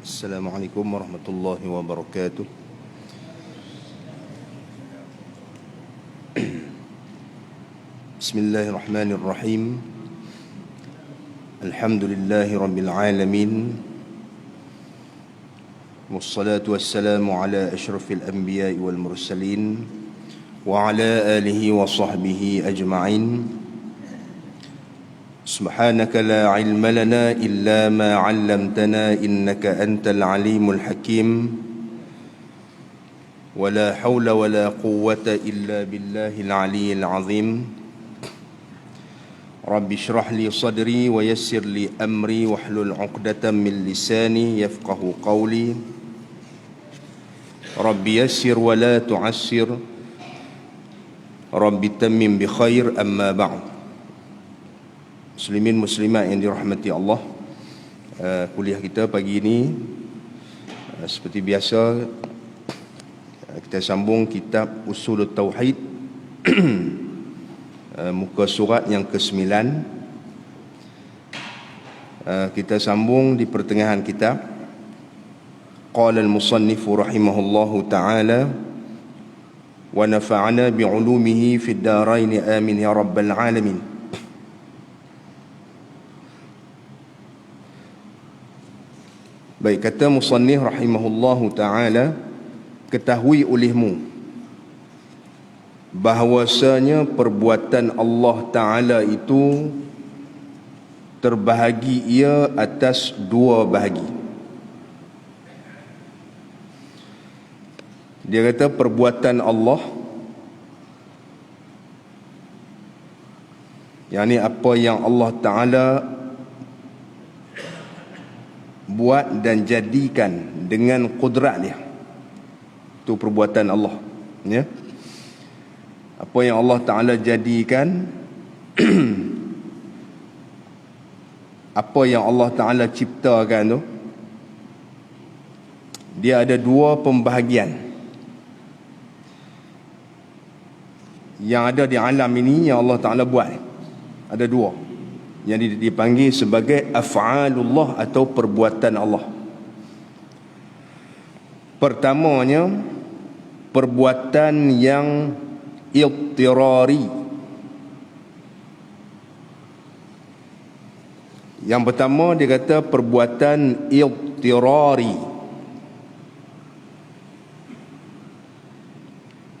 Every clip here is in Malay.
Assalamualaikum warahmatullahi wabarakatuh. Bismillahirrahmanirrahim. Alhamdulillahi rabbil alamin. Wassalatu wassalamu ala asyrafil anbiya'i wal mursalin wa ala alihi wa sahbihi ajma'in. Subhanaka la ilma lana illa ma 'allamtana innaka antal alimul hakim. Wa la hawla wa la quwwata illa billahil aliyyil azim. Rabbi shrah li sadri wa yassir li amri wahlul 'uqdatam min lisani yafqahu qawli. Rabbi yassir wa la tu'assir. Rabbi tammim bi khair, amma ba'd. Muslimin muslimat yang dirahmati Allah, kuliah kita pagi ini seperti biasa kita sambung kitab Usulut Tauhid, muka surat yang ke-9. Kita sambung di pertengahan kitab. Qala al-musannifu rahimahullahu ta'ala wa nafa'ana bi'ulumihi fid daraini amin ya rabbal alamin. Baik, kata musannif rahimahullahu ta'ala, ketahui olehmu bahawasanya perbuatan Allah Ta'ala itu terbahagi ia atas dua bahagi. Dia kata perbuatan Allah, yakni apa yang Allah Ta'ala buat dan jadikan dengan kudrat dia, itu perbuatan Allah, ya. Apa yang Allah Ta'ala jadikan apa yang Allah Ta'ala ciptakan tu, dia ada dua pembahagian yang ada di alam ini yang Allah Ta'ala buat. Ada dua yang dipanggil sebagai af'alullah atau perbuatan Allah. Pertamanya, perbuatan yang idtirari. Yang pertama dia kata perbuatan idtirari.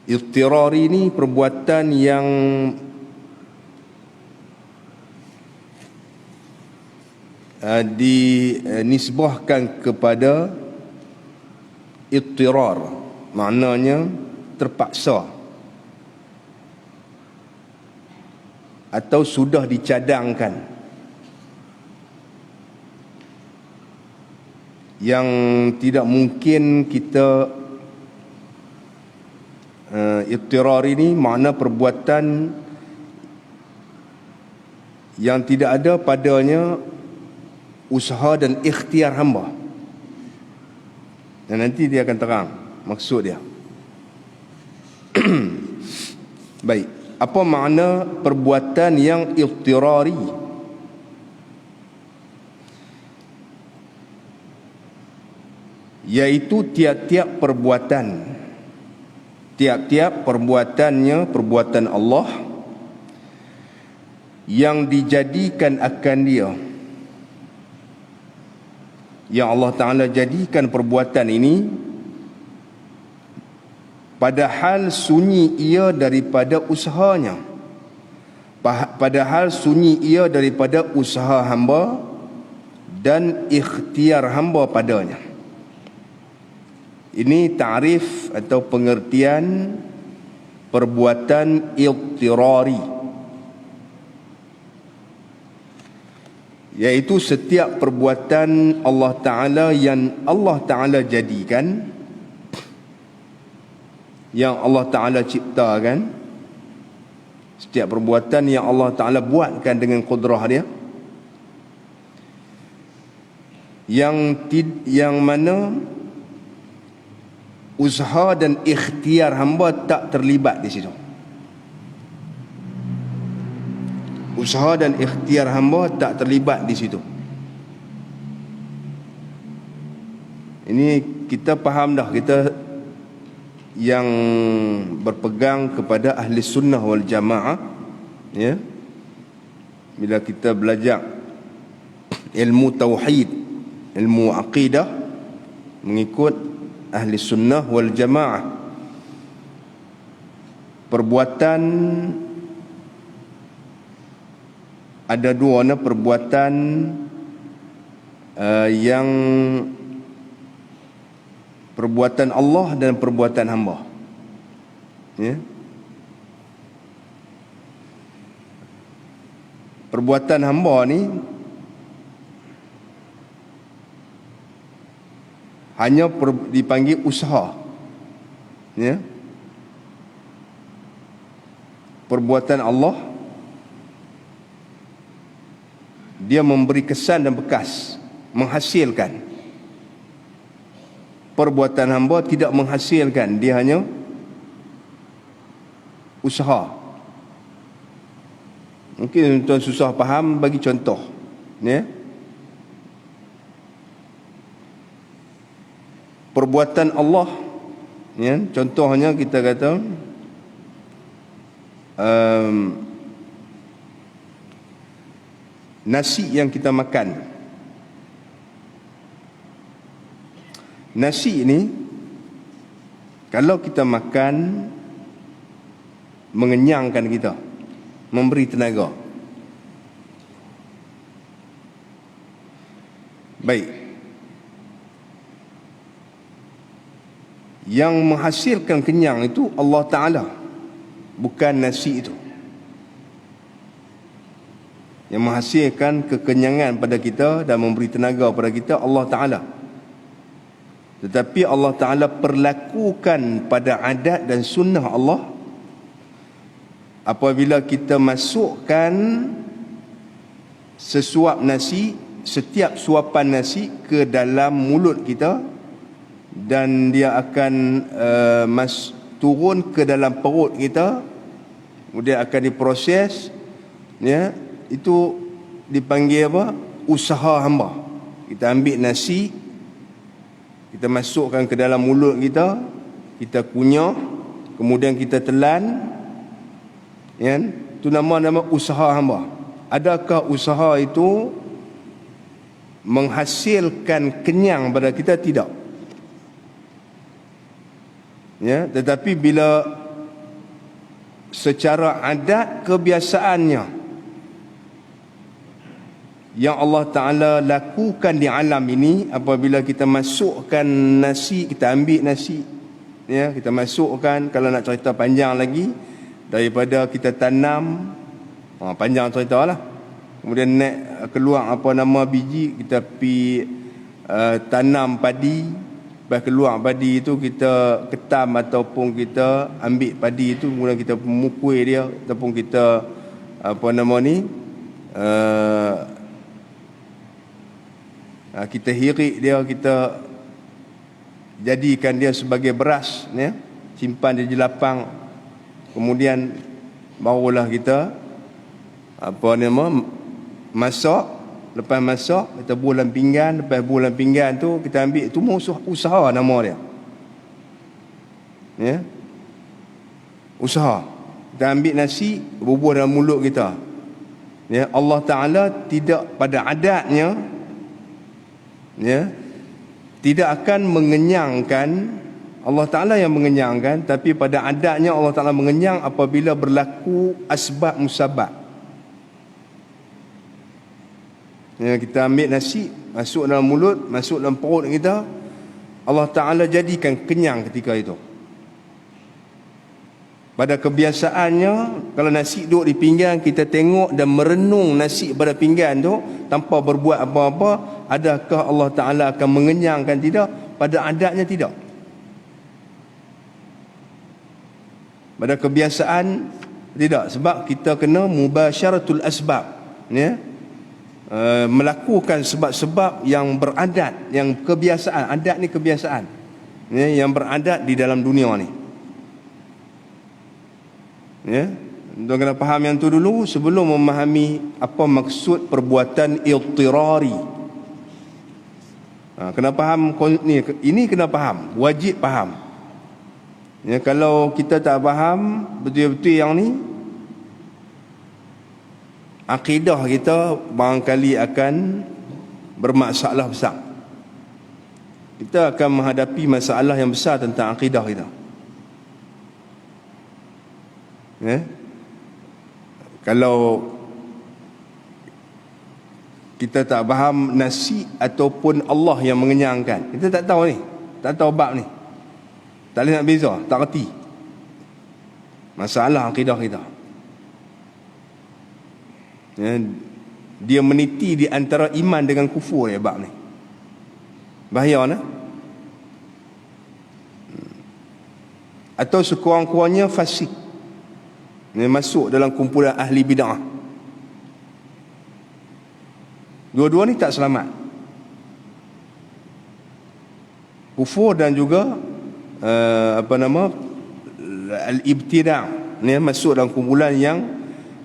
Idtirari ni perbuatan yang dinisbahkan kepada idtirar, maknanya terpaksa atau sudah dicadangkan, yang tidak mungkin kita idtirar ini makna perbuatan yang tidak ada padanya usaha dan ikhtiar hamba. Dan nanti dia akan terang maksud dia. Baik, apa makna perbuatan yang idtirari? Yaitu tiap-tiap perbuatannya, perbuatan Allah yang dijadikan akan dia, yang Allah Ta'ala jadikan perbuatan ini padahal sunyi ia daripada usahanya, padahal sunyi ia daripada usaha hamba dan ikhtiar hamba padanya. Ini ta'rif atau pengertian perbuatan idtirari, yaitu setiap perbuatan Allah Ta'ala yang Allah Ta'ala jadikan, yang Allah Ta'ala ciptakan, setiap perbuatan yang Allah Ta'ala buatkan dengan kudrah dia, yang mana usaha dan ikhtiar hamba tak terlibat di situ. Usaha dan ikhtiar hamba tak terlibat di situ. Ini kita faham dah, kita yang berpegang kepada ahli sunnah wal jamaah, ya, bila kita belajar ilmu tauhid, ilmu aqidah, mengikut ahli sunnah wal jamaah, perbuatan ada dua, perbuatan yang perbuatan Allah dan perbuatan hamba, ya. Perbuatan hamba ni hanya dipanggil usaha, ya. Perbuatan Allah dia memberi kesan dan bekas, menghasilkan. Perbuatan hamba tidak menghasilkan, dia hanya usaha. Mungkin tuan susah faham, bagi contoh, ya. Perbuatan Allah, ya, contohnya kita kata nasi yang kita makan. Nasi ini kalau kita makan mengenyangkan kita, memberi tenaga. Baik. Yang menghasilkan kenyang itu Allah Ta'ala, bukan nasi itu. Yang menghasilkan kekenyangan pada kita dan memberi tenaga pada kita Allah Ta'ala. Tetapi Allah Ta'ala perlakukan pada adat dan sunnah Allah, apabila kita masukkan sesuap nasi, setiap suapan nasi ke dalam mulut kita, dan dia akan turun ke dalam perut kita, kemudian akan diproses, ya, itu dipanggil apa? Usaha hamba. Kita ambil nasi, kita masukkan ke dalam mulut kita, kita kunyah, kemudian kita telan, ya, itu nama usaha hamba. Adakah usaha itu menghasilkan kenyang pada kita? Tidak. Ya, tetapi bila secara adat kebiasaannya yang Allah Ta'ala lakukan di alam ini, apabila kita masukkan nasi, kita ambil nasi, ya, kita masukkan, kalau nak cerita panjang lagi, daripada kita tanam, panjang cerita lah, kemudian naik keluar biji, kita pi tanam padi, lepas keluar padi itu kita ketam ataupun kita ambil padi itu, kemudian kita mukul dia, ataupun kita kita hirik dia, kita jadikan dia sebagai beras, ya, simpan dia di lapang, kemudian barulah kita masak. Lepas masak kita bulan pinggan, lepas bulan pinggan tu kita ambil, tu usaha nama dia, ya, usaha. Kita ambil nasi, bubuh dalam mulut kita, ya. Allah Ta'ala tidak, pada adatnya, ya, tidak akan mengenyangkan. Allah Ta'ala yang mengenyangkan, tapi pada adatnya Allah Ta'ala mengenyang apabila berlaku asbab musabab. Ya, kita ambil nasi, masuk dalam mulut, masuk dalam perut kita, Allah Ta'ala jadikan kenyang ketika itu. Pada kebiasaannya, kalau nasi duduk di pinggan, kita tengok dan merenung nasi pada pinggan tu tanpa berbuat apa-apa, adakah Allah Ta'ala akan mengenyangkan? Tidak. Pada adatnya tidak. Pada kebiasaan tidak. Sebab kita kena mubasyaratul asbab, ya, melakukan sebab-sebab yang beradat, yang kebiasaan. Adat ni kebiasaan, ya, yang beradat di dalam dunia ni, ya. Tuan kena faham yang tu dulu sebelum memahami apa maksud perbuatan iltirari. Kena faham ni, ini kena faham, wajib faham. Ya, kalau kita tak faham betul-betul yang ni, akidah kita barangkali akan bermasalah besar. Kita akan menghadapi masalah yang besar tentang akidah kita. Ya? Kalau kita tak faham nasi ataupun Allah yang mengenyangkan, kita tak tahu ni, tak tahu bab ni, tak boleh nak beza, tak reti masalah akidah kita. Ya, dia meniti di antara iman dengan kufur ya bab ni. Bahaya nah. Atau sekurang-kurangnya fasik, dia masuk dalam kumpulan ahli bid'ah. Dua-dua ni tak selamat. Kufur dan juga al-ibtida', ni masuk dalam kumpulan yang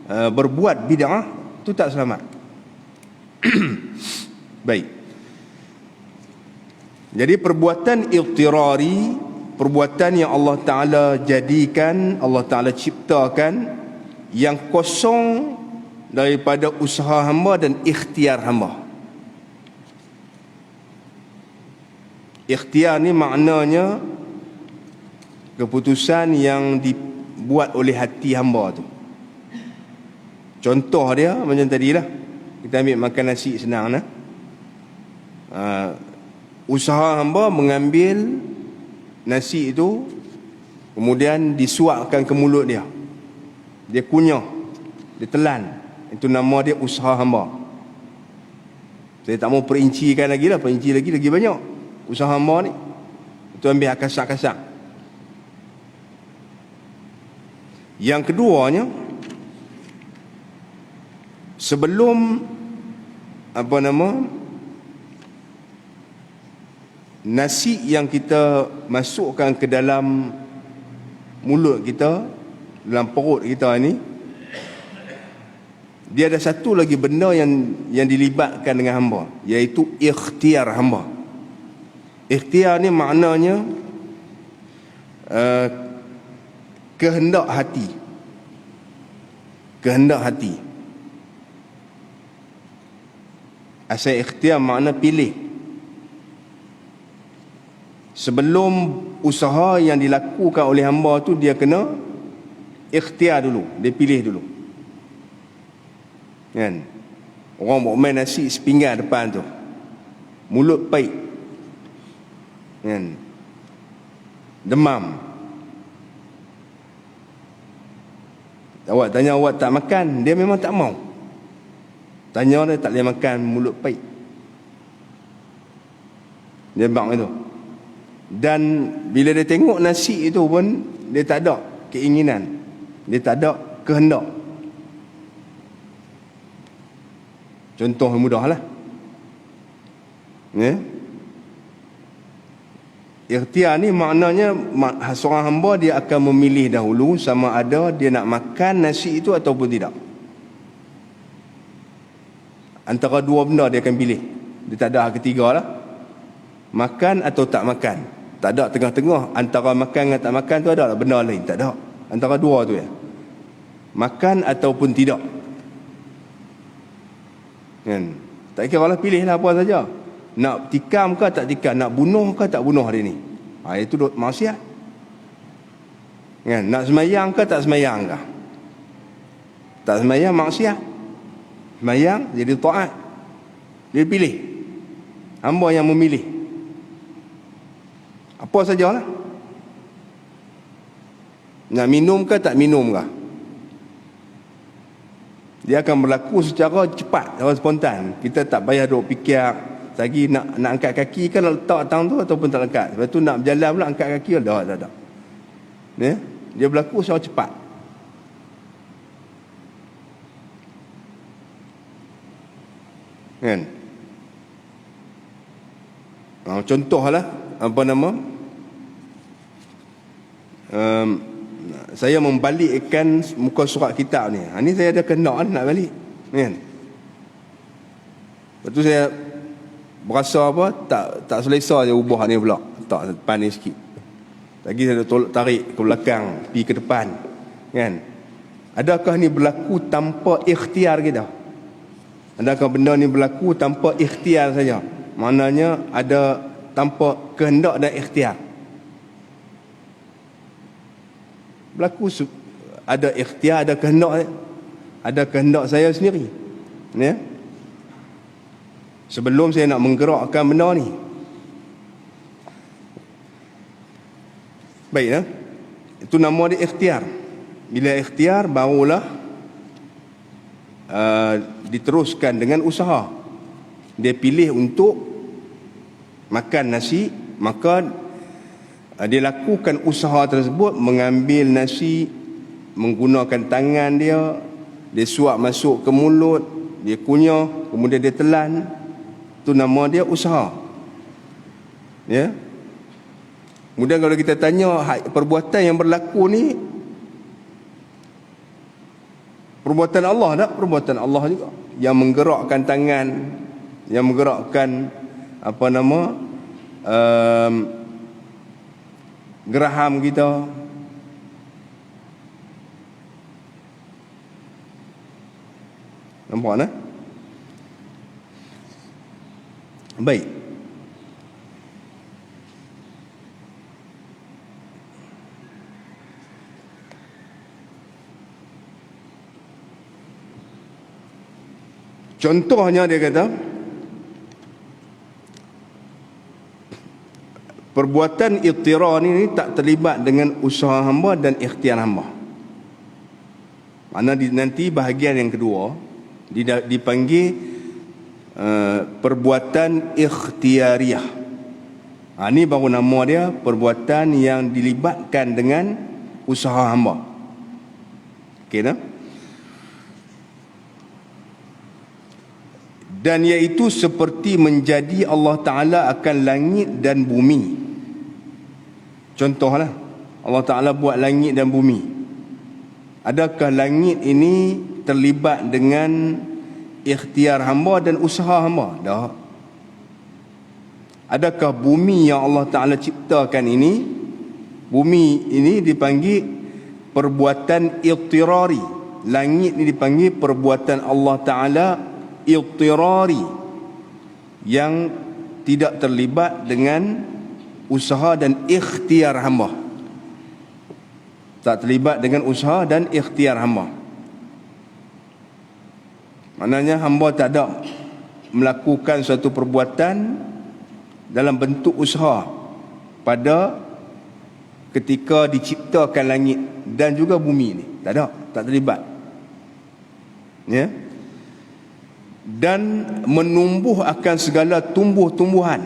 berbuat bid'ah, tu tak selamat. Baik. Jadi perbuatan iqtirari, perbuatan yang Allah Ta'ala jadikan, Allah Ta'ala ciptakan, yang kosong daripada usaha hamba dan ikhtiar hamba. Ikhtiar ni maknanya keputusan yang dibuat oleh hati hamba tu. Contoh dia macam tadilah, kita ambil makan nasi senang nah. Usaha hamba mengambil nasi itu, kemudian disuapkan ke mulut dia, dia kunyah, dia telan. Itu nama dia usaha hamba. Saya tak mau perincikan lagi lah, perinci lagi banyak usaha hamba ni. Itu ambil akasak-akasak. Yang keduanya, sebelum nasi yang kita masukkan ke dalam mulut kita, dalam perut kita ni, dia ada satu lagi benda yang dilibatkan dengan hamba, iaitu ikhtiar hamba. Ikhtiar ni maknanya kehendak hati. Kehendak hati. Asal ikhtiar makna pilih. Sebelum usaha yang dilakukan oleh hamba tu, dia kena ikhtiar dulu, dia pilih dulu. Kan? Orang bawa main nasi sepinggan depan tu, mulut pahit, kan? Demam. Awak tanya awak tak makan, dia memang tak mau. Tanya dia tak boleh makan, mulut pahit, dia bang itu. Dan bila dia tengok nasi itu pun, dia tak ada keinginan, dia tak ada kehendak. Contoh mudahlah. Ya. Ikhtiar ni maknanya seorang hamba dia akan memilih dahulu sama ada dia nak makan nasi itu ataupun tidak. Antara dua benda dia akan pilih. Dia tak ada ketiga lah. Makan atau tak makan. Tak ada tengah-tengah. Antara makan dengan tak makan tu ada lah benda lain. Tak ada. Antara dua tu ya. Makan ataupun tidak. Kan? Tak kira lah, pilihlah apa saja. Nak tikam ke tak tikam, nak bunuh ke tak bunuh hari ni. Itu maksiat. Kan? Nak semayang ke tak semayang ke? Tak semayang maksiat. Semayang jadi taat. Dia pilih. Hamba yang memilih. Apa sajalah. Nak minum ke tak minum ke? Dia akan berlaku secara cepat, secara spontan. Kita tak payah duk fikir lagi nak angkat kaki kan, nak letak tang tu ataupun tak angkat. Lepas tu nak berjalan pula angkat kaki, tak. Ya? Dia berlaku secara cepat. Kan? Contohlah saya membalikkan muka surat kitab ni. Ni saya ada kena nak balik. Kan? Lepas tu saya berasa apa, tak selesa je ubah ni pula, tak depan ni sikit. Lagi saya tolak tarik ke belakang, pergi ke depan. Kan? Adakah ni berlaku tanpa ikhtiar kita? Adakah benda ni berlaku tanpa ikhtiar saja? Maknanya ada tanpa kehendak dan ikhtiar. Berlaku ada ikhtiar, ada kehendak. Ada kehendak saya sendiri. Ya? Sebelum saya nak menggerakkan benda ni. Baiklah. Itu nama dia ikhtiar. Bila ikhtiar barulah diteruskan dengan usaha. Dia pilih untuk makan nasi, maka dia lakukan usaha tersebut, mengambil nasi menggunakan tangan dia, dia suap masuk ke mulut, dia kunyah, kemudian dia telan. Itu nama dia usaha. Ya. Kemudian kalau kita tanya perbuatan yang berlaku ni perbuatan Allah tak? Perbuatan Allah juga. Yang menggerakkan tangan, yang menggerakkan geraham kita. Nampak tak? Baik. Contohnya dia kata, perbuatan iqtirar ni tak terlibat dengan usaha hamba dan ikhtiar hamba. Mana nanti bahagian yang kedua dipanggil perbuatan ikhtiariyah. Ini baru nama dia, perbuatan yang dilibatkan dengan usaha hamba. Okey tak? Dan iaitu seperti menjadi Allah Ta'ala akan langit dan bumi. Contohlah, Allah Ta'ala buat langit dan bumi. Adakah langit ini terlibat dengan ikhtiar hamba dan usaha hamba? Tak. Adakah bumi yang Allah Ta'ala ciptakan ini, bumi ini dipanggil perbuatan iqtirari. Langit ini dipanggil perbuatan Allah Ta'ala iqtirari, yang tidak terlibat dengan usaha dan ikhtiar hamba. Tak terlibat dengan usaha dan ikhtiar hamba. Maknanya hamba tak ada melakukan suatu perbuatan dalam bentuk usaha pada ketika diciptakan langit dan juga bumi ni. Tak ada, tak terlibat. Ya. Dan menumbuh akan segala tumbuh-tumbuhan.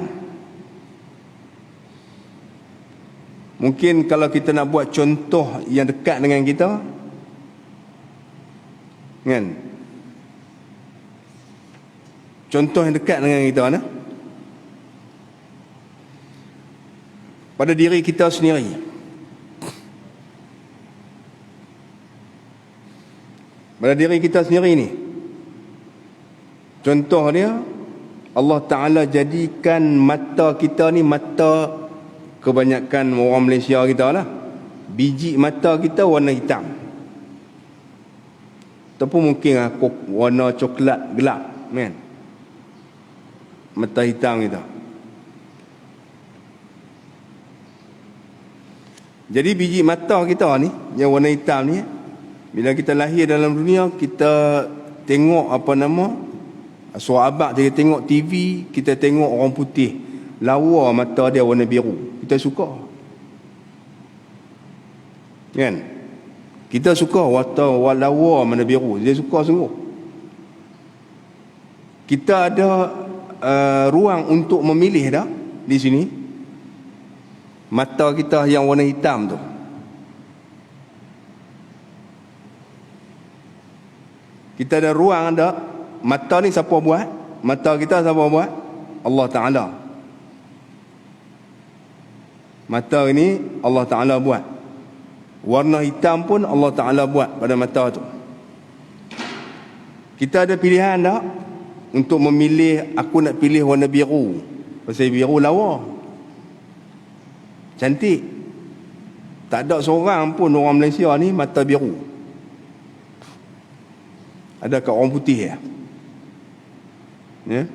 Mungkin kalau kita nak buat contoh yang dekat dengan kita, kan? Contoh yang dekat dengan kita mana? Pada diri kita sendiri. Pada diri kita sendiri ni. Contoh dia, Allah Ta'ala jadikan mata kita ni, mata kebanyakan orang Malaysia kita lah, biji mata kita warna hitam, ataupun mungkin warna coklat gelap, kan? Mata hitam kita. Jadi biji mata kita ni yang warna hitam ni, bila kita lahir dalam dunia, kita tengok suara abad, kita tengok TV, kita tengok orang putih, lawa mata dia warna biru, kita suka, kan? Kita suka lawa mana biru, dia suka sungguh. Kita ada ruang untuk memilih dah di sini. Mata kita yang warna hitam tu, kita ada ruang dah. Mata ni siapa buat? Mata kita siapa buat? Allah Ta'ala. Mata ini Allah Ta'ala buat. Warna hitam pun Allah Ta'ala buat pada mata tu. Kita ada pilihan tak untuk memilih, aku nak pilih warna biru. Pasal biru lawa, cantik. Tak ada seorang pun orang Malaysia ni mata biru. Ada kat orang putih ya. Ya.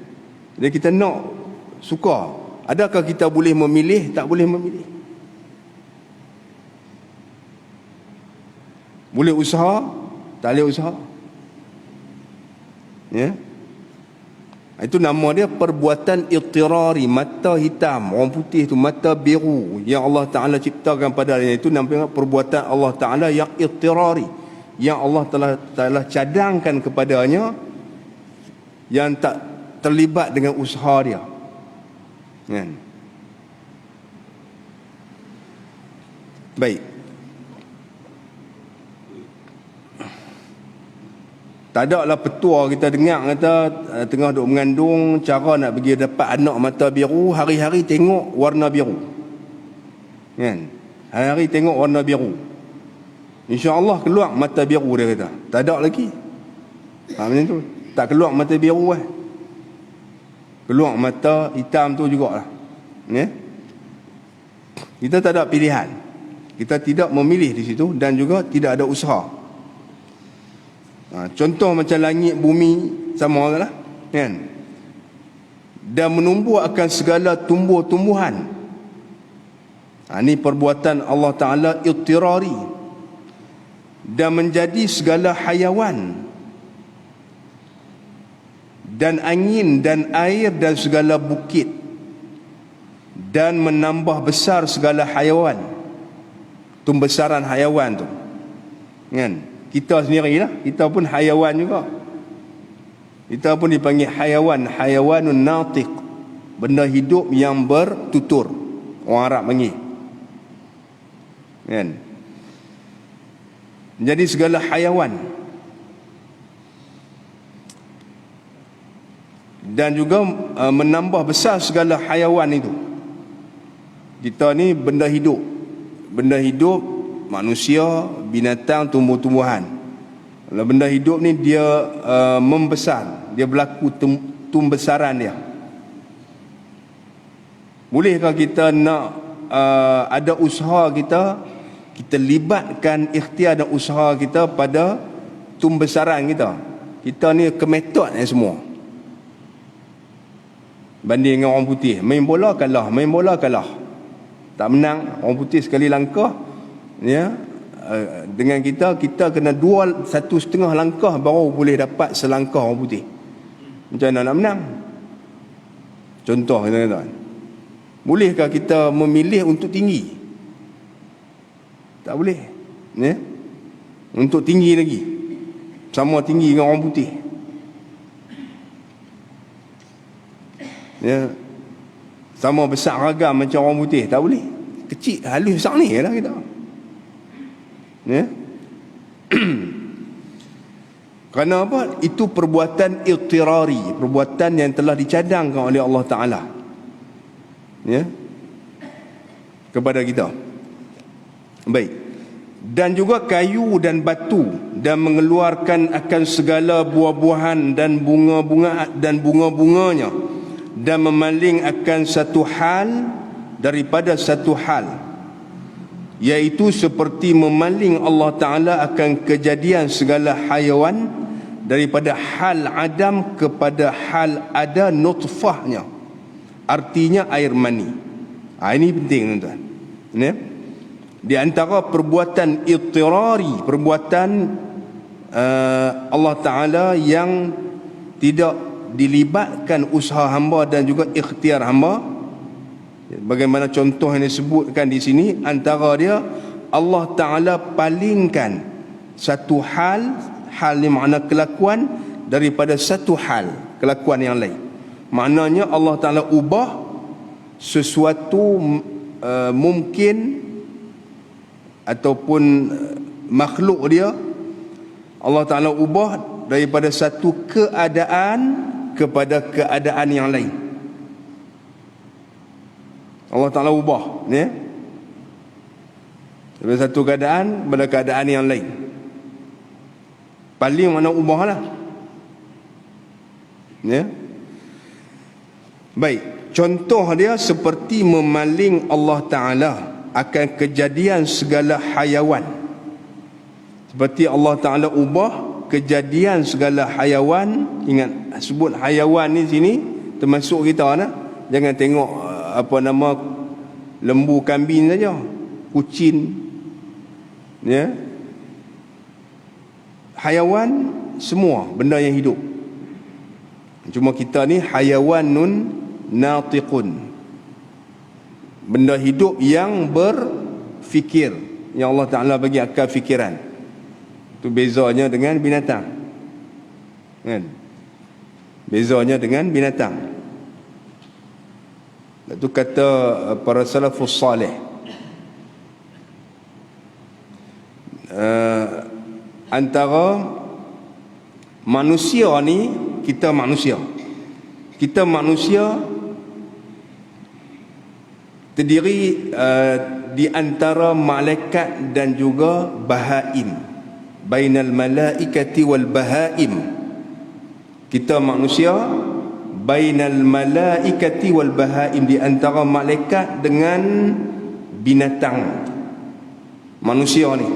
Jadi kita nak suka. Adakah kita boleh memilih? Tak boleh memilih. Boleh usaha? Tak boleh usaha. Ya. Itu nama dia perbuatan ittirari, mata hitam, orang putih tu mata biru yang Allah Ta'ala ciptakan pada dia. Itu namanya perbuatan Allah Ta'ala yang ittirari, yang Allah telah cadangkan kepadanya, yang tak terlibat dengan usaha dia. Kan? Baik. Tak ada lah petua kita dengar kata tengah duk mengandung, cara nak bagi dapat anak mata biru, hari-hari tengok warna biru. Kan? Hari-hari tengok warna biru. InsyaAllah keluar mata biru, dia kata. Tak ada lagi. Macam tu. Tak keluar mata biru keluar mata hitam tu jugalah. Ya? Kita tak ada pilihan. Kita tidak memilih di situ dan juga tidak ada usaha. Contoh macam langit bumi sama lah, kan? Dan menumbuh akan segala tumbuh-tumbuhan. Ini perbuatan Allah Ta'ala ittirari. Dan menjadi segala hayawan, dan angin dan air dan segala bukit, dan menambah besar segala hayawan, tumbesaran hayawan tu, kan? Kita sendirilah, kita pun hayawan juga. Kita pun dipanggil hayawan, hayawanun natiq, benda hidup yang bertutur, orang Arab panggil. Kan? Jadi segala hayawan. Dan juga menambah besar segala hayawan itu. Kita ni benda hidup. Benda hidup, manusia, binatang, tumbuh-tumbuhan. Kalau benda hidup ni dia membesar, dia berlaku tumbesaran dia. Bolehkah kita nak ada usaha kita libatkan ikhtiar dan usaha kita pada tumbesaran kita? Kita ni kemetod ni semua. Banding dengan orang putih, main bola kalah. Tak menang, orang putih sekali langkah, ya, dengan kita kena 1,5 langkah baru boleh dapat selangkah orang putih. Macam mana nak menang? Contoh tuan-tuan. Bolehkah kita memilih untuk tinggi? Tak boleh, ya? Untuk tinggi lagi, sama tinggi dengan orang putih, ya, sama besar ragam macam orang putih, tak boleh. Kecil halus besar ni lah kita. Ya. Kerana apa? Itu perbuatan ittirari, perbuatan yang telah dicadangkan oleh Allah Ta'ala, ya, kepada kita. Baik. Dan juga kayu dan batu, dan mengeluarkan akan segala buah-buahan dan bunga-bunganya, dan memaling akan satu hal daripada satu hal, iaitu seperti memaling Allah Ta'ala akan kejadian segala hayawan daripada hal adam kepada hal ada nutfahnya, artinya air mani. Ini penting tuan-tuan, ya? Di antara perbuatan ittirari, perbuatan Allah Ta'ala yang tidak dilibatkan usaha hamba dan juga ikhtiar hamba. Bagaimana contoh yang disebutkan di sini, antara dia Allah Ta'ala palingkan satu hal yang makna kelakuan daripada satu hal kelakuan yang lain. Maknanya Allah Ta'ala ubah sesuatu mungkin ataupun makhluk dia, Allah Ta'ala ubah daripada satu keadaan kepada keadaan yang lain. Allah Ta'ala ubah, ya, daripada satu keadaan pada keadaan yang lain. Paling mana ubah lah, Ya. Baik, contoh dia seperti memaling Allah Ta'ala akan kejadian segala hayawan. Seperti Allah Ta'ala ubah kejadian segala hayawan. Ingat, sebut hayawan ni sini termasuk kita nah. Jangan tengok lembu, kambing saja, kucing, ya. Hayawan semua benda yang hidup. Cuma kita ni hayawanun natiqun, benda hidup yang berfikir, yang Allah Ta'ala bagi akal fikiran. Itu bezanya dengan binatang, kan? Bezanya dengan binatang. Itu kata para salafus salih, antara manusia ni, kita manusia terdiri di antara malaikat dan juga bahaim. Bainal malaikati wal bahaim. Kita manusia bainal malaikati wal bahaim, di antara malaikat dengan binatang. Manusia ni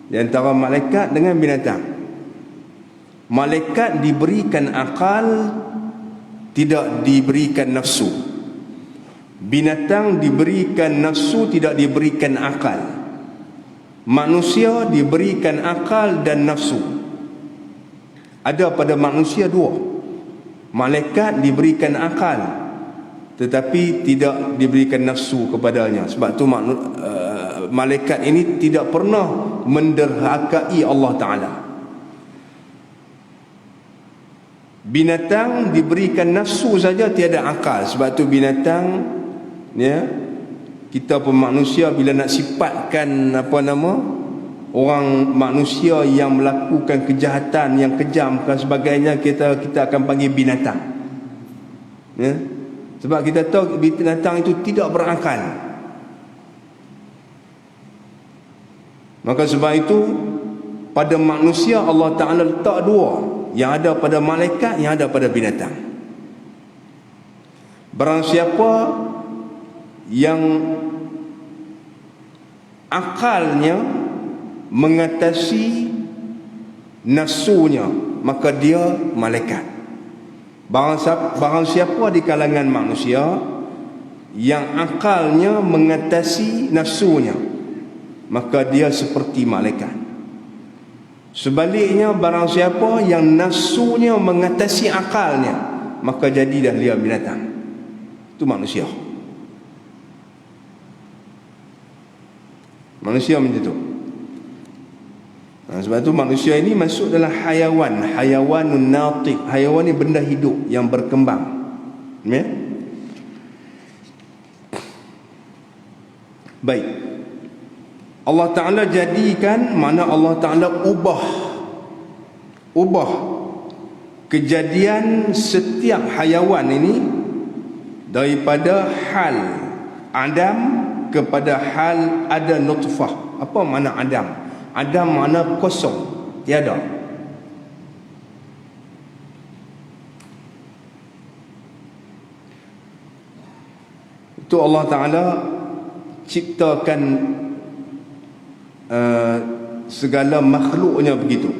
di antara malaikat dengan binatang. Malaikat diberikan akal, tidak diberikan nafsu. Binatang diberikan nafsu, tidak diberikan akal. Manusia diberikan akal dan nafsu. Ada pada manusia dua. Malaikat diberikan akal, tetapi tidak diberikan nafsu kepadanya. Sebab tu malaikat ini tidak pernah menderhakai Allah Ta'ala. Binatang diberikan nafsu saja, tiada akal. Sebab tu binatang, ya, kita pun manusia bila nak sifatkan orang manusia yang melakukan kejahatan yang kejam dan sebagainya, kita akan panggil binatang, ya. Sebab kita tahu binatang itu tidak berakal. Maka sebab itu pada manusia Allah Ta'ala letak dua, yang ada pada malaikat, yang ada pada binatang. Barang siapa yang akalnya mengatasi nafsunya, maka dia malaikat. Barang siapa di kalangan manusia yang akalnya mengatasi nafsunya, maka dia seperti malaikat. Sebaliknya, barang siapa yang nafsunya mengatasi akalnya, maka jadilah dia binatang. Itu manusia. Manusia macam tu. Sebab tu manusia ini masuk dalam hayawan, hayawanun natiq. Hayawan ni benda hidup yang berkembang, ya? Baik. Allah Ta'ala jadikan, mana Allah Ta'ala ubah kejadian setiap hayawan ini daripada hal Adam kepada hal ada nutfah. Apa makna Adam? Adam makna kosong, tiada. Itu Allah Ta'ala ciptakan segala makhluknya begitu.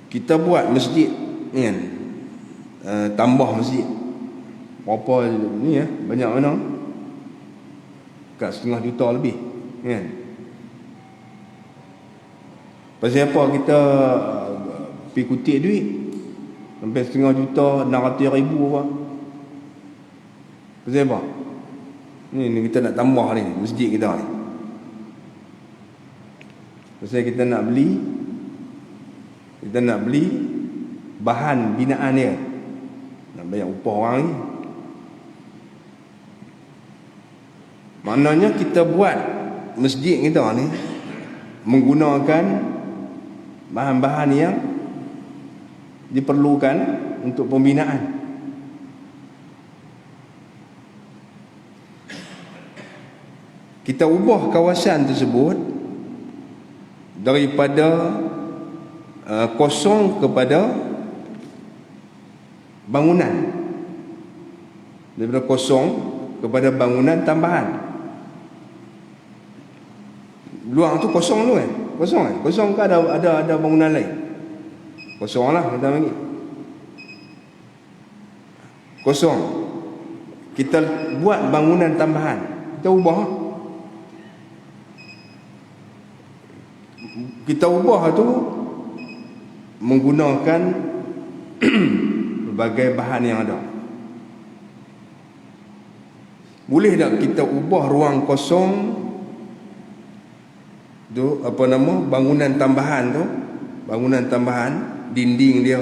Kita buat masjid ni kan, tambah masjid berapa ni ya, banyak mana, kat 500,000 lebih kan. Pasal apa kita pergi kutip duit sampai 500,000, 600,000 apa. Pasal apa? Ni kita nak tambah ni masjid kita ni. Pasal kita nak beli bahan binaan dia, nak bayar upah orang ni. Maknanya kita buat masjid kita ni menggunakan bahan-bahan yang diperlukan untuk pembinaan. Kita ubah kawasan tersebut daripada kosong kepada bangunan, daripada kosong kepada bangunan tambahan. Luar tu kosong tu kan? Kosong kan? Kosong ke ada bangunan lain? Kosong lah kita panggil. Kosong. Kita buat bangunan tambahan, kita ubah. Kita ubah tu menggunakan berbagai bahan yang ada. Boleh tak kita ubah ruang kosong tu, bangunan tambahan tu, bangunan tambahan, dinding dia,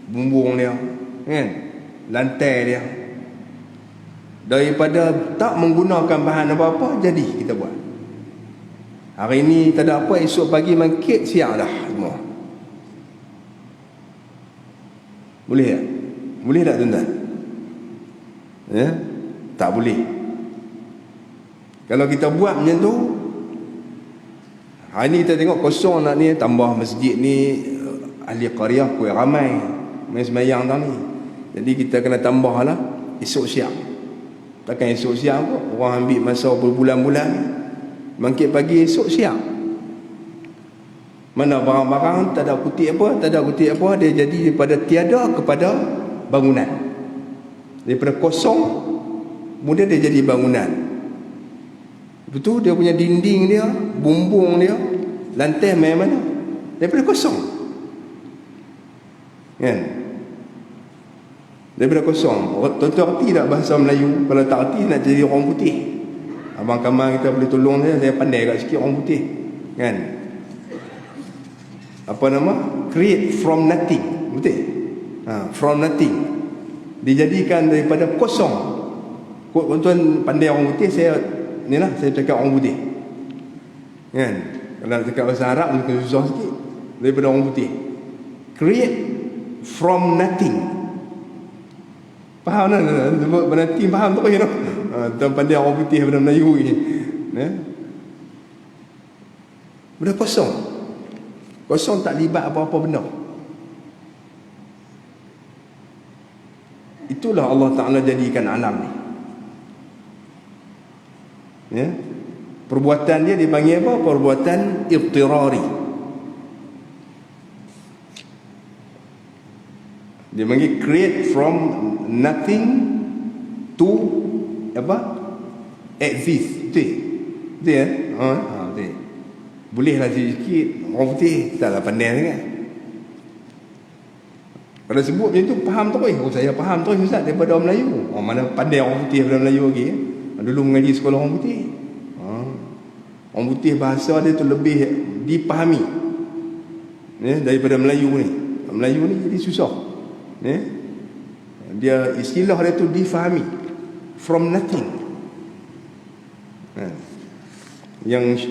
bumbung dia, kan, lantai dia, daripada tak menggunakan bahan apa-apa, jadi kita buat. Hari ni tak ada apa, esok pagi mangkit siap dah semua. Boleh tak? Boleh tak tuan-tuan? Ya? Tak boleh. Kalau kita buat macam tu, hari ni kita tengok kosong nak ni, tambah masjid ni, ahli qaryah kuih ramai main sembahyang tau ni. Jadi kita kena tambah lah, esok siap. Takkan esok siap kot, orang ambil masa berbulan-bulan, bangkit pagi esok siap. Mana barang-barang tak ada kutip apa, dia jadi daripada tiada kepada bangunan. Daripada kosong kemudian dia jadi bangunan. Betul, dia punya dinding dia, bumbung dia, lantai main mana? Daripada kosong. Kan? Daripada kosong. Tuan-tuan erti tak bahasa Melayu? Kalau tak erti nak jadi orang putih, abang Kamal kita boleh tolong saya pandai kat sikit orang putih. Kan? Create from nothing. Betul? From nothing. Dijadikan daripada kosong. Tuan-tuan pandai orang putih, saya cakap orang putih. Kan? Kalau nak cakap bahasa Arab mungkin susah sikit. Daripada orang putih. Create from nothing. Faham tak? Sebut nothing faham tak payah tak? Tuan pandai orang putih daripada Melayu ni. Benda kosong. Kosong, tak libat apa-apa benda. Itulah Allah Ta'ala jadikan alam ni. Ya? Perbuatan dia dipanggil apa? Perbuatan irtirari. Dia panggil create from nothing to exist. Betul? Betul ya? Betul. Bolehlah sikit orang putih, taklah pandai sangat. Kalau sebut macam tu faham terus. Saya faham terus Ustaz daripada orang Melayu. Mana pandai orang putih daripada Melayu lagi. Dulu mengaji sekolah orang putih. Orang putih bahasa dia tu lebih dipahami daripada Melayu ni. Melayu ni jadi susah. Dia istilah dia tu difahami. From nothing. Yang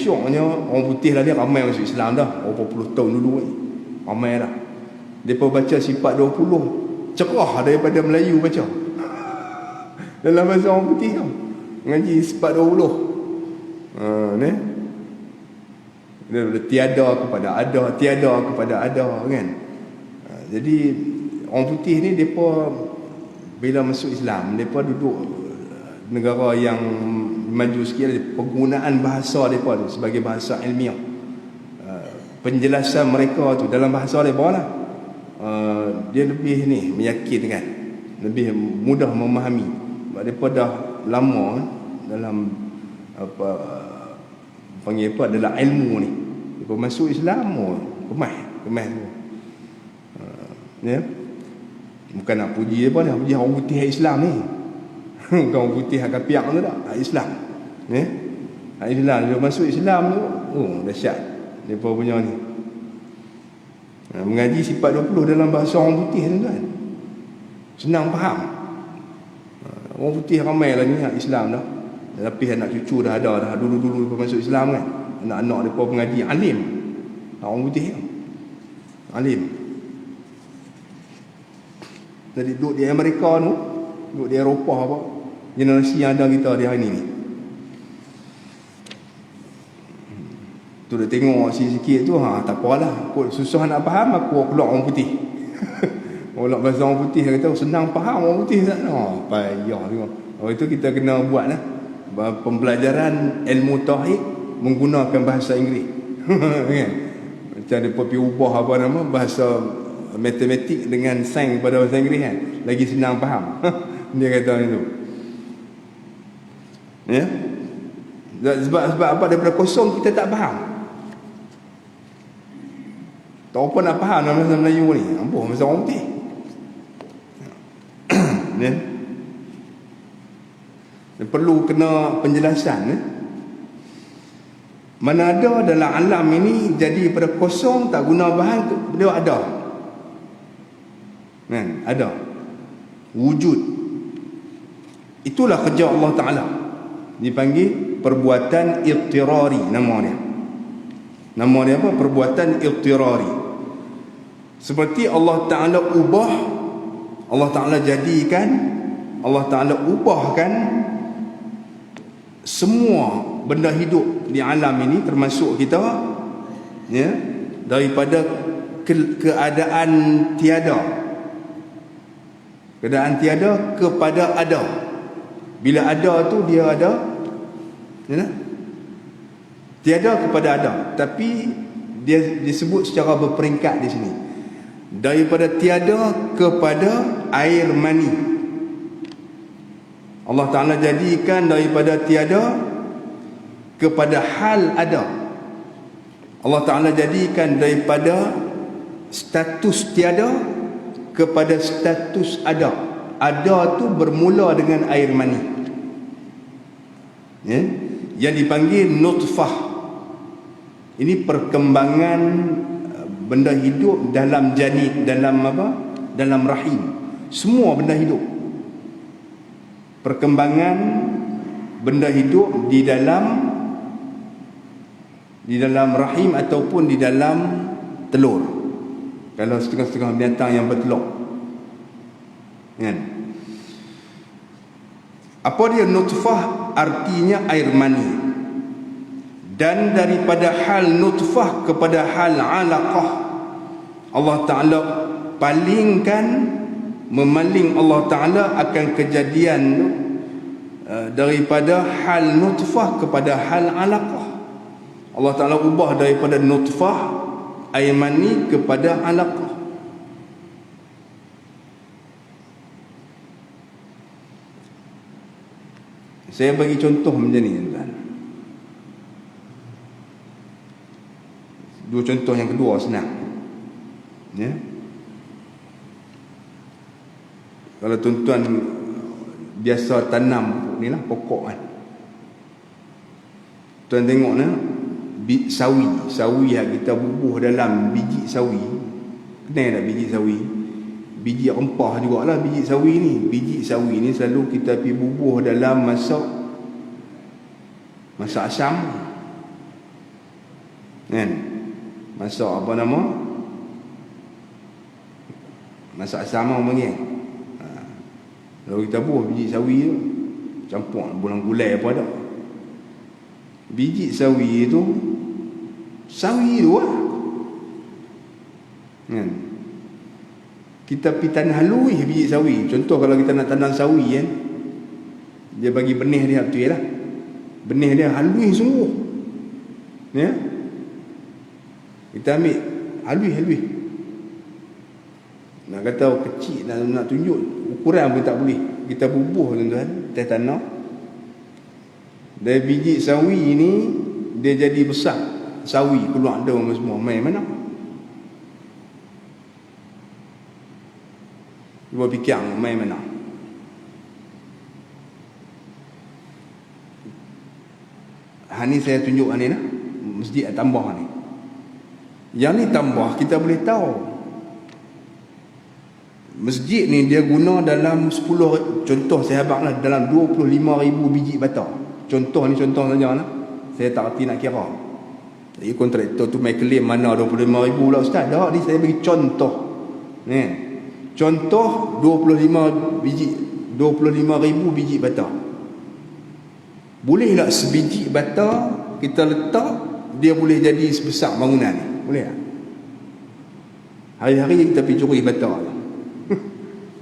syoknya orang putih lah, dia ramai masuk Islam dah. Berapa puluh tahun dulu ni. Ramai dah. Mereka baca sifat 20 cerah daripada Melayu baca. Dalam bahasa orang putih tau. Ngaji sifat 20. Dia tiada kepada ada, tiada kepada ada, kan. Jadi orang putih ni mereka bila masuk Islam, mereka duduk negara yang maju sikit, penggunaan bahasa mereka tu sebagai bahasa ilmiah. Penjelasan mereka tu dalam bahasa mereka lah, dia lebih ni meyakinkan, lebih mudah memahami. Sebab mereka dah lama dalam panggil apa, adalah ilmu ni. Mereka masuk Islam kemah tu. Ya. Bukan nak puji apa, nak puji orang putih Islam ni. Bukan orang putih agak piak tu tak, Islam. Ya. Islam, dia masuk Islam tu, dahsyat depa punya ni. Mengaji sifat 20 dalam bahasa orang putih tu kan. Senang faham. Orang putih ramai lah ni Islam dah. Tapi anak cucu dah ada dah. Dulu-dulu depa masuk Islam kan. Anak-anak depa pengaji alim. Orang putih kan. Alim. Jadi duduk di Amerika tu, duduk di Eropah apa, generasi yang ada kita di hari ni. Tu dah tengok sikit tu, tak apalah, susah nak faham, aku keluar orang putih. Orang bahasa orang putih kata senang faham orang putih tak? Payah tengok. Itu kita kena buat lah pembelajaran ilmu tauhid menggunakan bahasa Inggeris. Kan? Macam dia pergi ubah apa nama bahasa matematik dengan sains pada bahasa Inggeris kan, lagi senang faham. Dia kata itu. Ya. Sebab apa, daripada kosong kita tak faham. Tak apa nak faham dalam bahasa Melayu ni. Ampuh bahasa orang putih. Ya. Dia perlu kena penjelasan. Mana ada dalam alam ini jadi pada kosong tak guna bahan, dia ada. Kan? Ada. Wujud. Itulah kerja Allah Ta'ala. Dipanggil perbuatan ittirari nama dia. Nama dia apa? Perbuatan ittirari. Seperti Allah Ta'ala ubah, Allah Ta'ala jadikan, Allah Ta'ala ubahkan semua benda hidup di alam ini termasuk kita, ya, daripada keadaan tiada kepada ada. Bila ada tu dia ada, ya, tiada kepada ada, tapi dia disebut secara berperingkat di sini. Daripada tiada kepada air mani, Allah Ta'ala jadikan daripada tiada kepada hal ada. Allah Ta'ala jadikan daripada status tiada kepada status ada. Ada tu bermula dengan air mani, ya? Yang dipanggil nutfah. Ini perkembangan benda hidup dalam janin, dalam apa? Dalam rahim. Semua benda hidup. Perkembangan benda hidup di dalam rahim ataupun di dalam telur. Kalau setengah-setengah binatang yang bertelur. Kan? Apa dia nutfah? Artinya air mani. Dan daripada hal nutfah kepada hal alaqah, Allah Ta'ala memaling Allah Ta'ala akan kejadian daripada hal nutfah kepada hal alaqah. Allah Ta'ala ubah daripada nutfah air mani kepada alaqah. Saya bagi contoh macam ni, tuan. Dua contoh yang kedua senang, ya. Kalau tuan-tuan biasa tanam ni lah pokok kan, tuan tengok ni sawi yang kita bubuh dalam biji sawi. Kenal tak biji sawi? Biji rempah jugalah biji sawi ni. Biji sawi ni selalu kita pergi bubuh dalam masak asam, kan? Masak apa nama? Masak asam apa panggil? Lalu kita buah biji sawi tu, campur bulang gulai apa ada. Biji sawi tu lah, kan? Kita pergi tanah luih biji sawi. Contoh kalau kita nak tanam sawi kan, dia bagi benih dia betul lah. Benih dia halui sungguh, ya. Kita ambil halui. Nak kata kecil, nak tunjuk ukuran pun tak boleh. Kita bubuh tuan-tuan atas tanah. Dari biji sawi ni dia jadi besar. Sawi keluar daun semua. Main mana? Cuba fikir main mana? Ni saya tunjuk ni lah. Masjid tambah ni. Yang ni tambah kita boleh tahu. Masjid ni dia guna dalam 10, contoh saya habaq lah, dalam 25,000 biji bata. Contoh ni contoh saja lah. Saya tak reti nak kira. Jadi kontraktor tu main claim mana 25,000 lah ustaz. Dah ni saya bagi contoh. Ni. Contoh 25,000 biji bata. Boleh tak sebiji bata kita letak dia boleh jadi sebesar bangunan ni? Boleh tak? Hari-hari kita pergi curi bata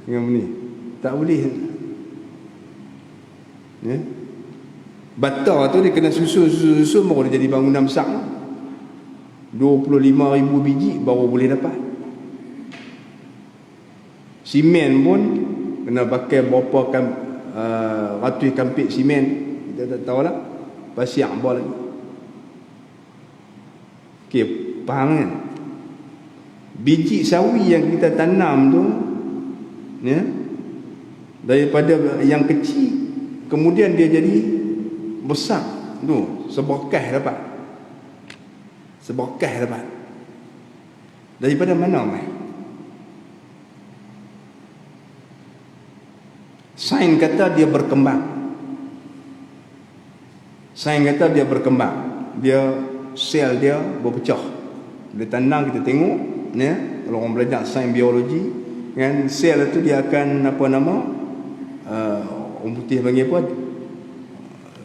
dengan ni. Tak boleh. Ya? Bata tu dia kena susun baru dia jadi bangunan besar. 25,000 biji baru boleh dapat. Simen pun kena pakai berapa ratus kampit simen. Kita tak tahu lah. Pasir apa lagi. Okey, faham kan? Biji sawi yang kita tanam tu, ya, daripada yang kecil kemudian dia jadi besar tu, seberkah dapat. Seberkah dapat. Daripada mana mai? Sains kata dia berkembang. Sains kata dia berkembang. Dia sel dia berpecah. Bila tanam kita tengok, ya, kalau orang belajar sains biologi, kan, sel itu dia akan apa nama? Orang putih panggil apa?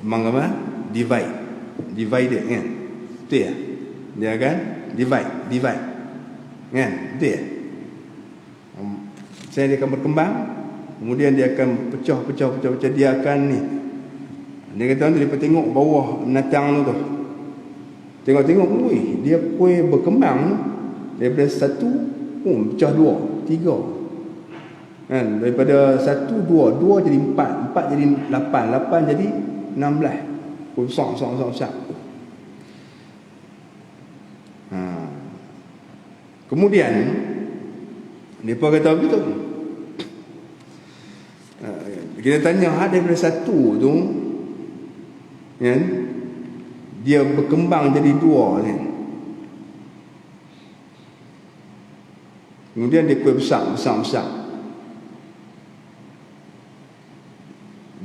Mengapa? Divided kan. Betul ya? Dia akan divide. Kan? Betul ya? Sel dia akan berkembang, kemudian dia akan pecah. Dia akan ni. Dia kata dia tengok bawah binatang tu. Tengok, dia kuih berkembang daripada satu, pecah 2, 3. Kan? Daripada 1, 2 jadi 4, 4 jadi 8 jadi 16. Besar. Kemudian mereka kata begitu. Kita tanya daripada satu tu, kan, dia berkembang jadi 2 kan. Kemudian dia kuih besar.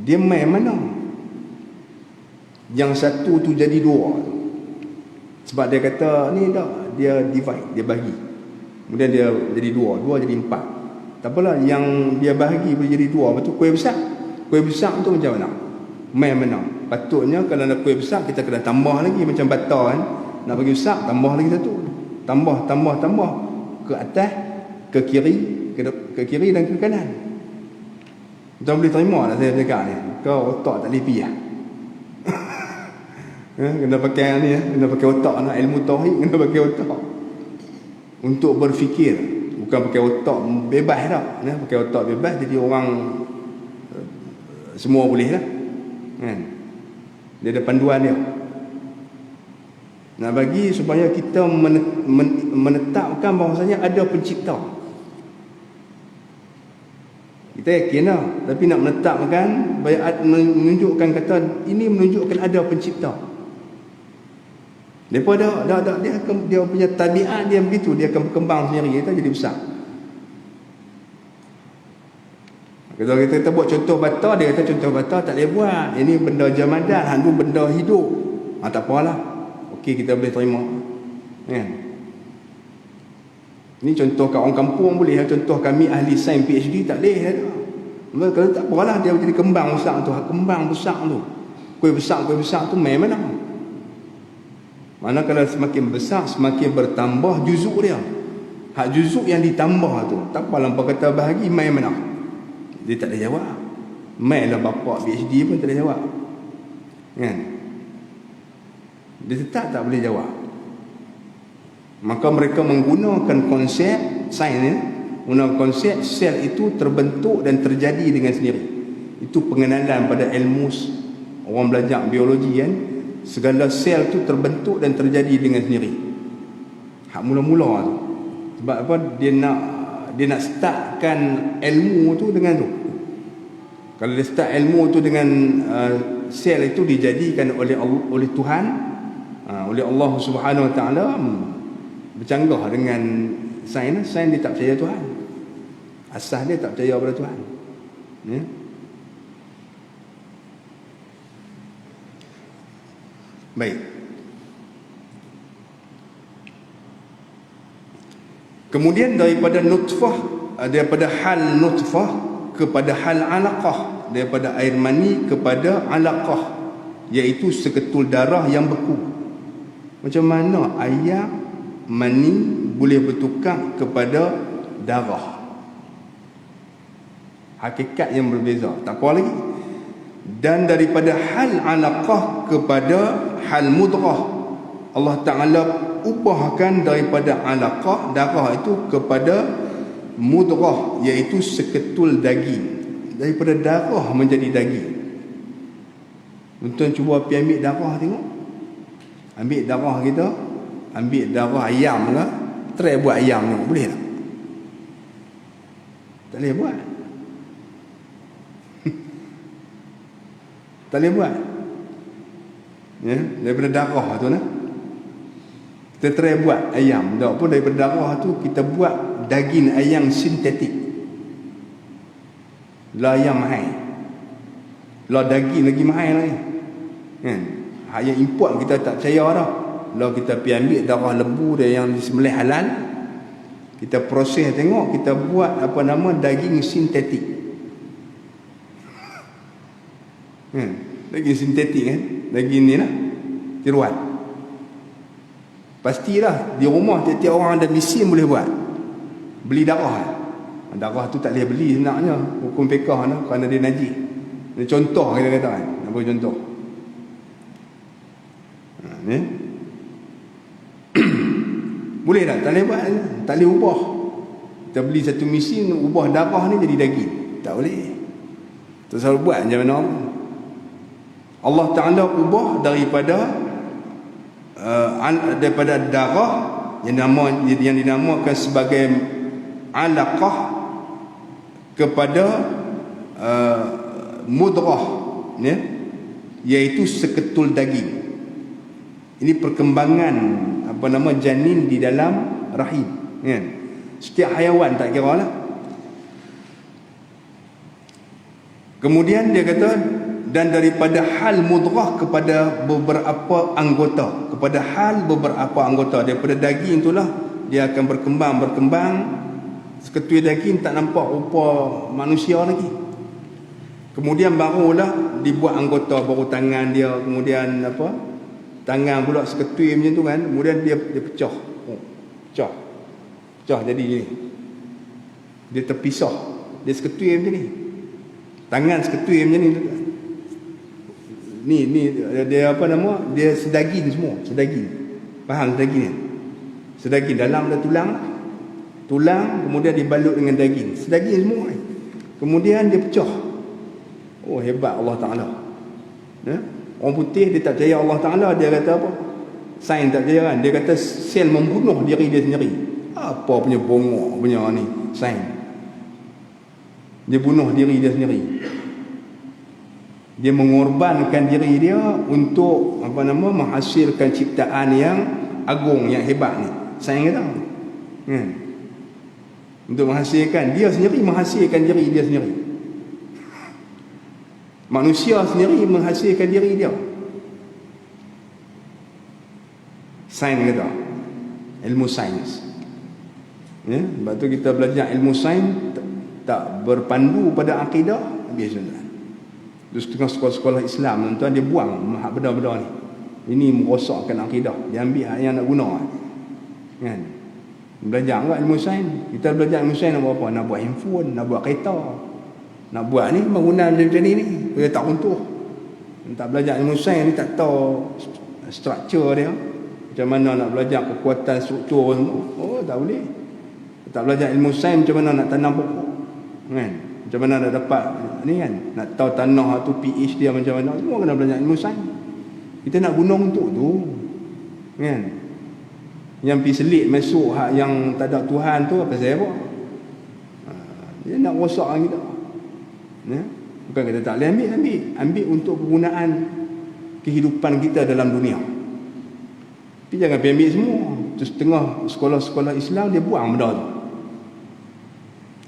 Dia main mana? Yang satu tu jadi 2. Sebab dia kata ni dah, dia divide, dia bahagi. Kemudian dia jadi 2 jadi 4. Tak apalah, yang dia bahagi boleh jadi 2. Lepas tu kuih besar. Kuih besar tu macam mana? Main mana? Patutnya kalau nak kuih besar kita kena tambah lagi, macam bata kan. Nak bagi besar, tambah lagi satu. Tambah ke atas, ke kiri dan ke kanan. Tuan boleh terima tak saya cakap ni? Kau otak tak lepi lah. Kena pakai ni, kena pakai otak nak ilmu tauhid, kena pakai otak untuk berfikir, bukan pakai otak bebas tak. Pakai otak bebas jadi orang semua boleh lah. Kan? Dia ada panduan dia. Nak bagi supaya kita menetapkan bahawasanya ada pencipta. Kita yakin lah. Tapi nak menetapkan, menunjukkan kata ini menunjukkan ada pencipta. Dia punya tabiat dia begitu, dia akan berkembang sendiri, dia jadi besar. Kalau kita buat contoh bata, dia kata contoh bata tak boleh buat. Ini benda jamadan, hang tu benda hidup. Tak apalah. Okey, kita boleh terima. Kan? Ini contoh kat orang kampung boleh, contoh kami ahli sains PhD tak boleh. Kalau tak apalah, dia jadi kembang besar tu. Kembang besar tu, kuih besar tu main mana? Mana kalau semakin besar, semakin bertambah juzuk dia. Hak juzuk yang ditambah tu, tak apalah apa kata bahagi, main mana? Dia tak ada jawab. Main lah bapak PhD pun tak ada jawab. Kan? Dia tetap tak boleh jawab. Maka mereka menggunakan konsep sains ni, guna konsep sel itu terbentuk dan terjadi dengan sendiri. Itu pengenalan pada ilmu orang belajar biologi kan. Segala sel tu terbentuk dan terjadi dengan sendiri. Hak mula-mula tu. Sebab apa? Dia nak startkan ilmu tu dengan tu. Kalau dia start ilmu tu dengan sel itu dijadikan oleh Tuhan, oleh Allah Subhanahu Wa Taala, bercanggah dengan sains. Sains dia tak percaya Tuhan. Asas dia tak percaya pada Tuhan. Ya? Baik. Kemudian daripada nutfah, daripada hal nutfah kepada hal alaqah, daripada air mani kepada alaqah, iaitu seketul darah yang beku. Macam mana air mani boleh bertukar kepada darah? Hakikat yang berbeza. Tak apa lagi. Dan daripada hal alaqah kepada hal mudghah, Allah Ta'ala ubahkan daripada alaqah, darah itu, kepada mudghah, iaitu seketul daging. Daripada darah menjadi daging. Tuan cuba pergi ambil darah tengok. Ambil darah kita, ambil darah ayam ke, try buat ayam tengok, boleh tak? Tak boleh buat. Tak boleh buat. Ya, daripada darah tu nah. Kita try buat ayam, tak pun daripada darah tu kita buat daging ayam sintetik. Lah ayam mahal. Lah daging lagi mahal lagi. Kan? Yang import kita tak percaya dah. Lah kita pergi ambil darah lembu dia yang disembelih halal. Kita proses tengok, kita buat apa nama daging sintetik. Daging sintetik kan, daging ni lah tiruan. Pastilah di rumah tiap-tiap orang ada mesin boleh buat. Beli darah. Darah tu tak boleh beli sebenarnya, hukum fiqh lah, kerana dia najis. Dia contoh kita kata kan, nak bagi contoh. Ni boleh tak? Tak boleh buat, tak boleh ubah. Kita beli satu mesin ubah darah ni jadi daging, tak boleh. Tak selalu buat macam mana. Allah Ta'ala ubah daripada darah yang dinamakan sebagai alaqah kepada mudghah, ya, iaitu seketul daging. Ini perkembangan apa nama janin di dalam rahim, kan? Setiap haiwan tak kira lah. Kemudian dia kata, dan daripada hal mudghah kepada beberapa anggota, kepada hal beberapa anggota daripada daging itulah dia akan berkembang seketul daging tak nampak rupa manusia lagi. Kemudian barulah dibuat anggota, baru tangan dia, kemudian apa, tangan pula seketul macam tu kan, kemudian dia pecah. Pecah jadi ni. Dia terpisah. Dia seketul macam ni. Tangan seketul macam ni. Ni dia apa nama? Dia sedaging semua, sedaging. Faham sedaging ni? Sedaging dalam ada tulang. Tulang kemudian dibalut dengan daging. Sedaging semua ni. Kemudian dia pecah. Oh, hebat Allah Ta'ala. Ya? Orang putih dia tak percaya Allah Ta'ala, dia kata apa? Sains tak percaya kan? Dia kata sel membunuh diri dia sendiri. Apa punya bongok punya ni sains. Dia bunuh diri dia sendiri. Dia mengorbankan diri dia untuk apa nama menghasilkan ciptaan yang agung, yang hebat ni. Sains kata. Kan? Untuk menghasilkan dia sendiri, menghasilkan diri dia sendiri. Manusia sendiri menghasilkan diri dia. Sains kata. Ilmu sains. Ya, sebab tu kita belajar ilmu sains tak berpandu pada akidah, biasa. Terus setengah sekolah-sekolah Islam tuan dia buang benda-benda ni. Ini merosakkan akidah. Dia ambil yang nak guna. Kan? Belajar enggak ilmu sains? Kita belajar ilmu sains nak buat apa? Nak buat handphone, nak buat kereta. Nak buat ni bangunan macam ni. Dia tak runtuh. Tak belajar ilmu sains ni tak tahu struktur dia. Macam mana nak belajar kekuatan struktur semua. Oh, tak boleh. Tak belajar ilmu sains macam mana nak tanam pokok. Kan? Macam mana nak dapat ni kan? Nak tahu tanah tu pH dia macam mana. Semua kena belajar ilmu sains. Kita nak gunung untuk tu. Kan? Yang pergi selit masuk hak yang tak ada Tuhan tu apa saya buat? Dia nak rosakkan kita. Ya? Bukan kita tak boleh ambil untuk penggunaan kehidupan kita dalam dunia. Tapi jangan pergi ambil semua. Terus tengah sekolah-sekolah Islam dia buang benda tu.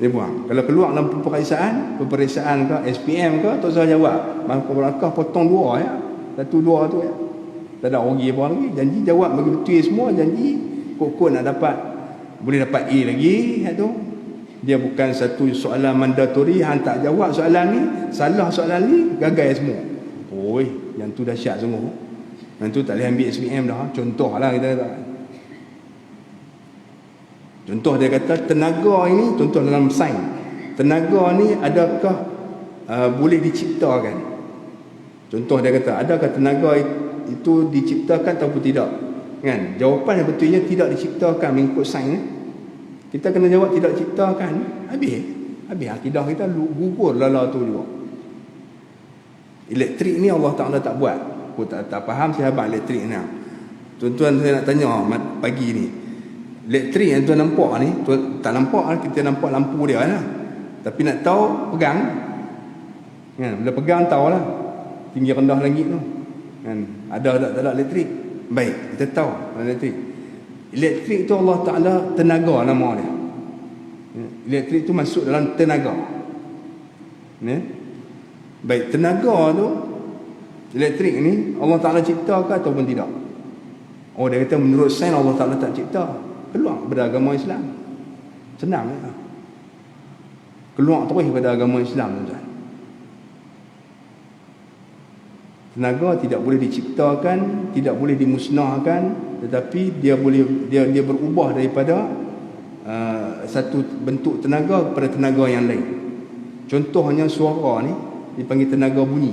Dia buang. Kalau keluar dalam peperiksaan ke SPM ke, tak usah jawab. Maka potong dua ya. Satu dua tu ya. Tak ada rugi apa lagi. Janji jawab bagi betul semua, janji kok nak dapat, boleh dapat A lagi tu. Dia bukan satu soalan mandatori, hang tak jawab soalan ni, salah soalan ni, gagal semua. Oi, yang tu dahsyat sungguh. Yang tu tak boleh ambil SPM dah. Contoh lah kita kata. Contoh dia kata tenaga ini, contoh dalam sains, tenaga ni adakah boleh diciptakan? Contoh dia kata, adakah tenaga itu diciptakan ataupun tidak? Kan? Jawapan yang betulnya tidak diciptakan mengikut sains. Kita kena jawab tidak diciptakan. Habis akidah kita gugur lala tu juga. Elektrik ni Allah Ta'ala tak buat. Aku tak faham siapa elektrik ni. Tuan-tuan saya nak tanya pagi ni. Elektrik yang tuan nampak ni, tuan tak nampak lah, kita nampak lampu dia lah. Tapi nak tahu, pegang. Kan? Bila pegang tahulah tinggi rendah langit tu. Kan? Ada tak ada elektrik? Baik, kita tahu elektrik. Elektrik tu Allah Ta'ala tenaga nama dia. Elektrik tu masuk dalam tenaga. Baik, tenaga tu, elektrik ni Allah Ta'ala cipta ke ataupun tidak? Oh, dia kata menurut sains Allah Ta'ala tak cipta. Keluar daripada agama Islam. Senang lah. Keluar terus daripada agama Islam, tuan-tuan. Tenaga tidak boleh diciptakan, tidak boleh dimusnahkan, tetapi dia berubah daripada satu bentuk tenaga kepada tenaga yang lain. Contohnya suara ni dipanggil tenaga bunyi.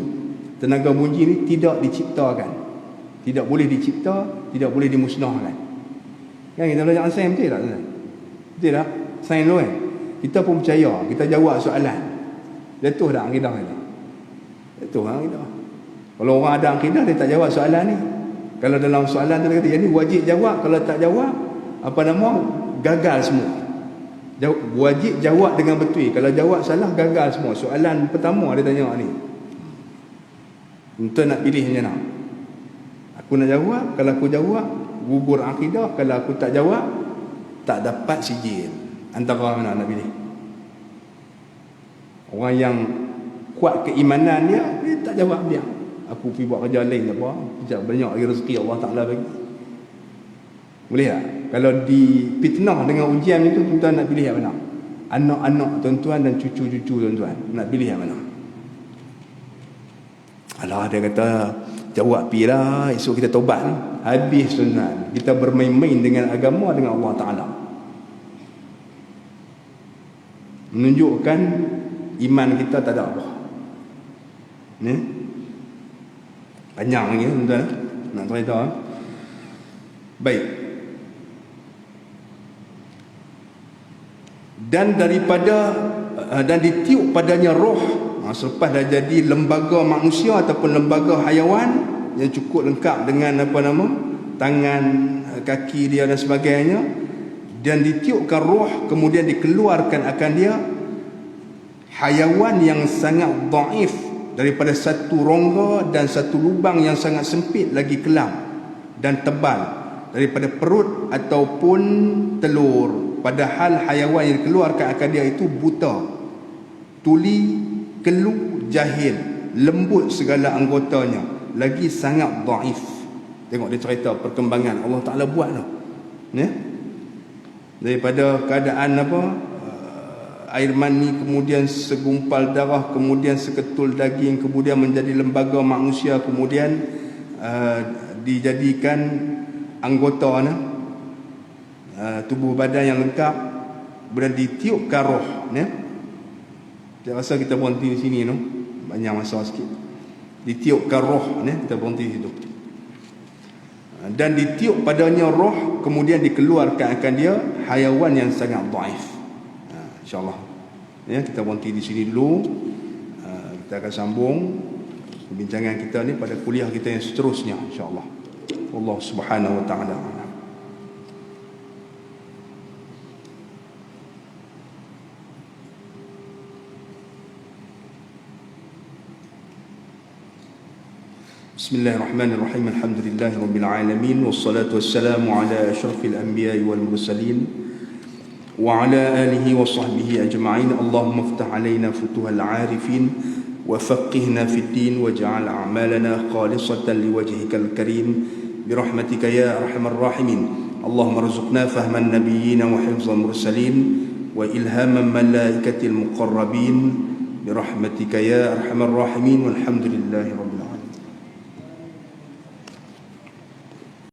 Tenaga bunyi ni tidak diciptakan, tidak boleh dicipta, tidak boleh dimusnahkan. Kan kita belajar sains betul tak? Betul tak? Sains tu kan. Kita pun percaya, kita jawab soalan. Jatuh dah akidah kita. Jatuh akidah. Kalau orang ada akidah dia tak jawab soalan ni. Kalau dalam soalan tu dia kata, "Ini wajib jawab, kalau tak jawab gagal semua." Wajib jawab dengan betul. Kalau jawab salah gagal semua. Soalan pertama dia tanya ni. Entah nak pilih macam mana. Aku nak jawab, kalau aku jawab gugur akidah, kalau aku tak jawab tak dapat sijil. Antara mana nak pilih? Orang yang kuat keimanan dia tak jawab dia. Aku pergi buat kerja lain tak apa. Sekejap banyak lagi rezeki Allah Ta'ala bagi. Boleh tak? Kalau dipitnah dengan ujian itu, tuan-tuan nak pilih yang mana? Anak-anak tuan-tuan dan cucu-cucu tuan-tuan, nak pilih yang mana? Alah, dia kata jawab pi lah, esok kita tobat. Habis tuan-tuan, kita bermain-main dengan agama, dengan Allah Ta'ala. Menunjukkan iman kita tak ada apa. Ni panjang lagi tuan-tuan nak cerita. Baik. Dan ditiup padanya roh selepas dah jadi lembaga manusia ataupun lembaga haiwan yang cukup lengkap dengan tangan, kaki dia dan sebagainya, dan ditiupkan roh, kemudian dikeluarkan akan dia haiwan yang sangat dhaif daripada satu rongga dan satu lubang yang sangat sempit lagi kelam dan tebal daripada perut ataupun telur. Padahal haiwan yang dikeluarkan akan dia itu buta, tuli, kelu, jahil, lembut segala anggotanya, lagi sangat dhaif. Tengok dia cerita perkembangan Allah Ta'ala buat tu. Daripada keadaan air mani, kemudian segumpal darah, kemudian seketul daging, kemudian menjadi lembaga manusia, kemudian dijadikan anggota tubuh badan yang lengkap, kemudian ditiupkan roh. Saya rasa kita berhenti di sini banyak masa sikit. Ditiupkan roh, kita berhenti di situ. Dan ditiup padanya roh, kemudian dikeluarkan akan dia haiwan yang sangat dhaif. InsyaAllah kita berhenti di sini dulu. Kita akan sambung perbincangan kita ni pada kuliah kita yang seterusnya, insyaAllah. Allah Subhanahu wa ta'ala. Bismillahirrahmanirrahim. Alhamdulillahi rabbil alamin, wassalatu wassalamu ala asyrafil anbiya'i wal mursalin wa ala alihi wa sahbihi ajma'in. Allahumma iftah alaina futuhal arifin wa faqihna fid din waj'al a'malana khalisatan liwajhikal karim birahmatika ya arhamar rahimin. Allahumma rzuqna fahman nabiyyin wa hifzal mursalin wa ilhaman malaikatil muqarrabin birahmatika ya arhamar rahimin. Walhamdulillahi rabbil alamin.